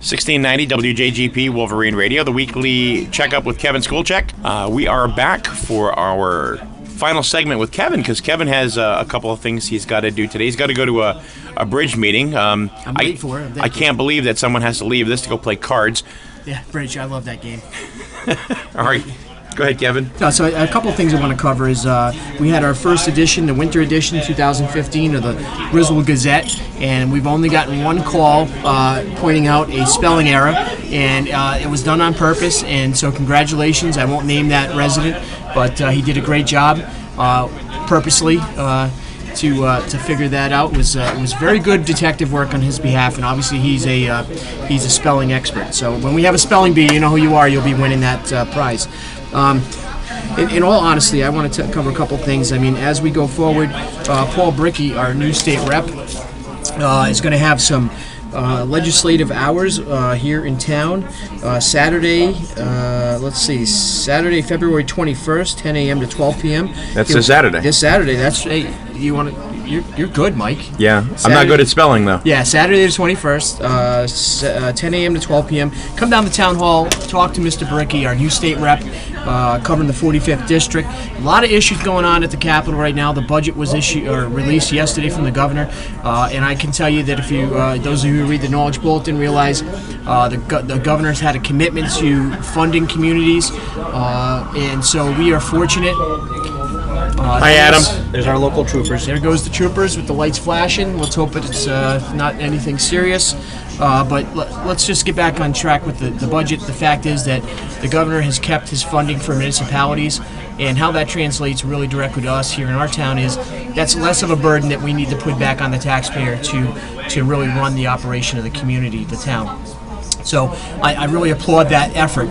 1690 WJGP Wolverine Radio, the weekly checkup with Kevin Skulczyk. We are back for our final segment with Kevin, because Kevin has a couple of things he's got to do today. He's got to go to a bridge meeting. I'm late for it. I can't believe that someone has to leave this to go play cards. Yeah, bridge. I love that game. All right. Go ahead, Kevin. So a couple of things I want to cover is we had our first edition, the winter edition, 2015 of the Griswold Gazette, and we've only gotten one call pointing out a spelling error, and it was done on purpose, and so congratulations. I won't name that resident, but he did a great job purposely to figure that out. It was very good detective work on his behalf, and obviously he's a spelling expert. So when we have a spelling bee, you know who you are. You'll be winning that prize. In all honesty, I want to cover a couple things. I mean, as we go forward, Paul Bricky, our new state rep, is going to have some legislative hours here in town. Saturday, Saturday, February 21st, 10 a.m. to 12 p.m. That's this Saturday. This Saturday. That's you want to. You're good, Mike. Yeah, Saturday, I'm not good at spelling, though. Yeah, Saturday the 21st, 10 a.m. to 12 p.m. Come down to Town Hall, talk to Mr. Bricky, our new state rep, covering the 45th District. A lot of issues going on at the Capitol right now. The budget was released yesterday from the governor, and I can tell you that if you, those of you who read the Knowledge Bulletin, realize the governor's had a commitment to funding communities, and so we are fortunate. Hi, Adam. There's our local troopers. There goes the troopers with the lights flashing. Let's hope it's not anything serious. But let's just get back on track with the budget. The fact is that the governor has kept his funding for municipalities, and how that translates really directly to us here in our town is that's less of a burden that we need to put back on the taxpayer to really run the operation of the community, the town. So I really applaud that effort.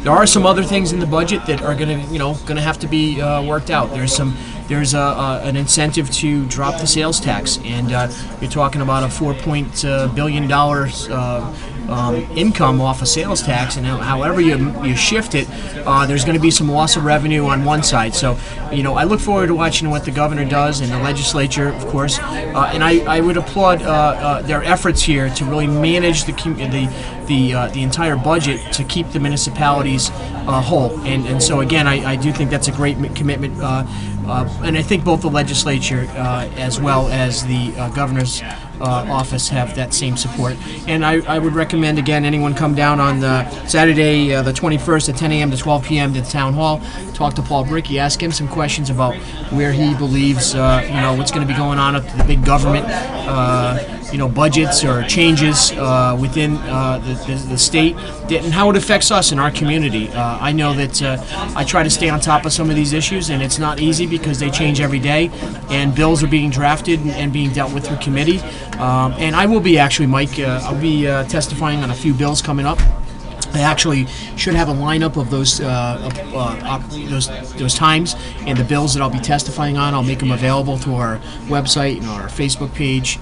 There are some other things in the budget that are going to have to be worked out. There's an incentive to drop the sales tax, and you're talking about a $4 billion income off a sales tax, and however you shift it, there's going to be some loss of revenue on one side. So, I look forward to watching what the governor does and the legislature, of course, and I would applaud their efforts here to really manage the entire budget to keep the municipalities whole. And so again, I do think that's a great commitment, and I think both the legislature as well as the governor's office have that same support. And I would recommend, again, anyone come down on Saturday the 21st at 10 a.m. to 12 p.m. to the town hall, talk to Paul Bricky, ask him some questions about where he believes what's going to be going on at the big government budgets or changes within the state, and how it affects us in our community. I know that I try to stay on top of some of these issues, and it's not easy because they change every day, and bills are being drafted and being dealt with through committee. And I will be actually, Mike, I'll be testifying on a few bills coming up. I actually should have a lineup of those times and the bills that I'll be testifying on. I'll make them available to our website and our Facebook page,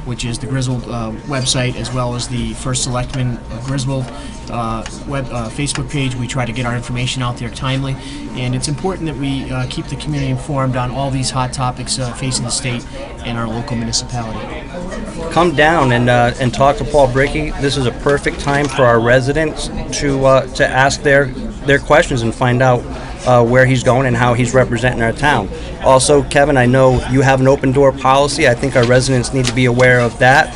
which is the Griswold website, as well as the First Selectman Griswold Facebook page. We try to get our information out there timely, and it's important that we keep the community informed on all these hot topics facing the state and our local municipality. Come down and talk to Paul Bricky. This is a perfect time for our residents to ask their questions and find out where he's going and how he's representing our town. Also, Kevin, I know you have an open door policy. I think our residents need to be aware of that.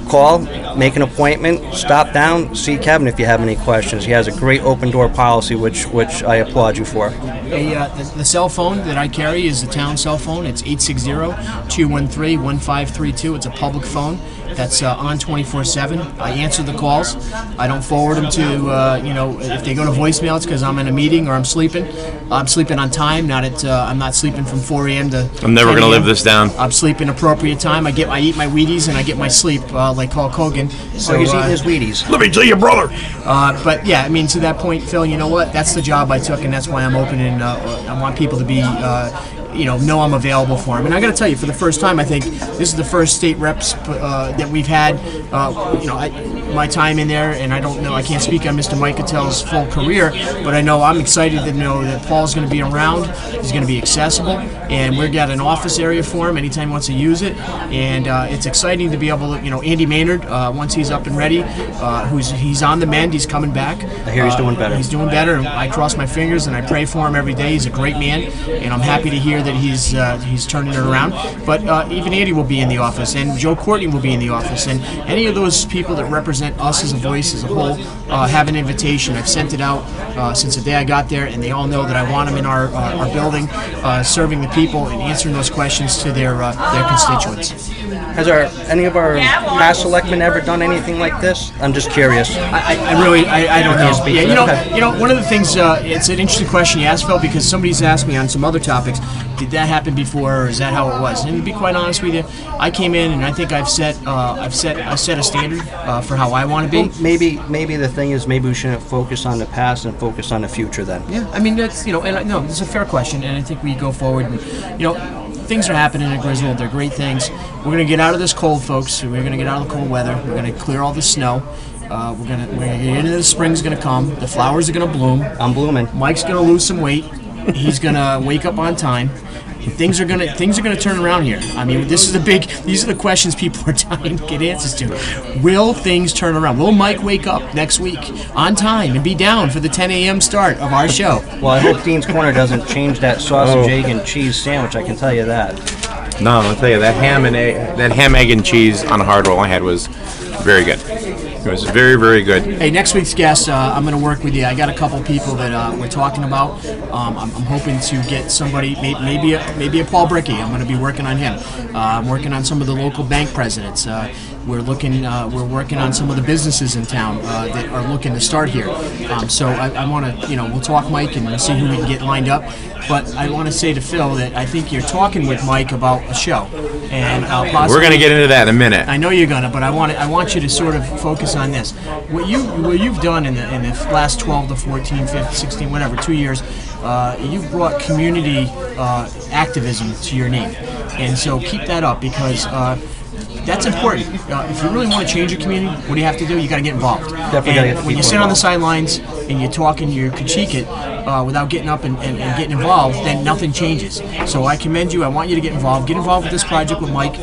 Call, make an appointment, stop down, see Kevin if you have any questions. He has a great open door policy, which I applaud you for. The cell phone that I carry is the town cell phone. It's 860-213-1532. It's a public phone that's on 24/7. I answer the calls. I don't forward them to, if they go to voicemail, it's because I'm in a meeting or I'm sleeping. I'm sleeping on time, I'm not sleeping from 4 a.m. to I'm never going to live this down. I'm sleeping appropriate time. I eat my Wheaties and I get my sleep like Hulk Hogan. So he's eating his Wheaties. Let me tell you, brother. But yeah, I mean, to that point, Phil, you know what? That's the job I took, and that's why I'm open, and I want people to be know I'm available for him. And I got to tell you, for the first time, I think this is the first state reps that we've had. My time in there, and I can't speak on Mr. Mike Attell's full career, but I know I'm excited to know that Paul's going to be around. He's going to be accessible, and we've got an office area for him anytime he wants to use it. And it's exciting to be able to, Andy Maynard, once he's up and ready, he's on the mend. He's coming back. I hear he's doing better. He's doing better. I cross my fingers and I pray for him every day. He's a great man, and I'm happy to hear that he's turning it around. But even Andy will be in the office, and Joe Courtney will be in the office, and any of those people that represent us as a voice as a whole have an invitation. I've sent it out since the day I got there, and they all know that I want them in our building, serving the people and answering those questions to their constituents. Has any of our past selectmen ever done anything like this? I'm just curious. I really don't know. Yeah, one of the things, it's an interesting question you asked, Phil, because somebody's asked me on some other topics, did that happen before, or is that how it was? And to be quite honest with you, I came in and I think I set a standard for how I want to be. Well, maybe the thing is, maybe we shouldn't focus on the past and focus on the future then. Yeah, I mean, that's, it's a fair question, and I think we go forward and, things are happening in Griswold. They're great things. We're going to get out of this cold, folks. We're going to get out of the cold weather. We're going to clear all the snow. We're going to get into the spring's going to come. The flowers are going to bloom. I'm blooming. Mike's going to lose some weight. He's going to wake up on time. Things are gonna turn around here. I mean, these are the questions people are dying to get answers to. Will things turn around? Will Mike wake up next week on time and be down for the 10 a.m. start of our show? Well, I hope Dean's Corner doesn't change that sausage, egg, and cheese sandwich. I can tell you that. No, I'll tell you that ham, egg, and cheese on a hard roll I had was very good. It was very, very good. Hey, next week's guest, I'm going to work with you. I got a couple people that we're talking about. I'm hoping to get somebody, maybe a Paul Bricky. I'm going to be working on him. I'm working on some of the local bank presidents. We're working on some of the businesses in town that are looking to start here. So I want to, we'll talk Mike and see who we can get lined up. But I want to say to Phil that I think you're talking with Mike about a show, and we're going to get into that in a minute. I know you're gonna, but I want you to sort of focus on this. What you've done in the last 12 to 14, 15, 16, whatever, 2 years, you've brought community activism to your name, and so keep that up because. That's important. If you really want to change your community, what do you have to do? You got to get involved. Definitely. When you sit on the sidelines and you talk and you critique it without getting up and getting involved, then nothing changes. So I commend you. I want you to get involved. Get involved with this project with Mike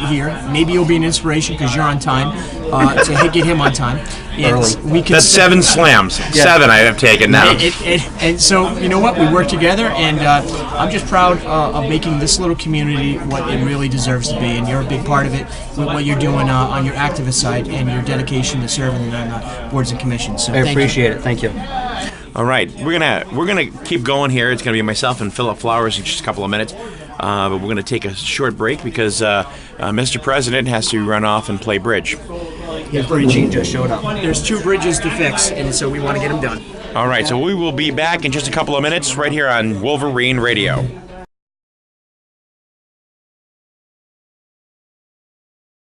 here. Maybe you'll be an inspiration because you're on time. To get him on time. That's 7 slams. Yeah. 7 I have taken now. And so, you know what? We work together, and I'm just proud of making this little community what it really deserves to be. And you're a big part of it with what you're doing on your activist side and your dedication to serving on boards and commissions. So I appreciate it. Thank you. All right, we're gonna keep going here. It's gonna be myself and Philip Flowers in just a couple of minutes. But we're going to take a short break because Mr. President has to run off and play bridge. His bridging just showed up. There's 2 bridges to fix, and so we want to get them done. All right, so we will be back in just a couple of minutes right here on Wolverine Radio.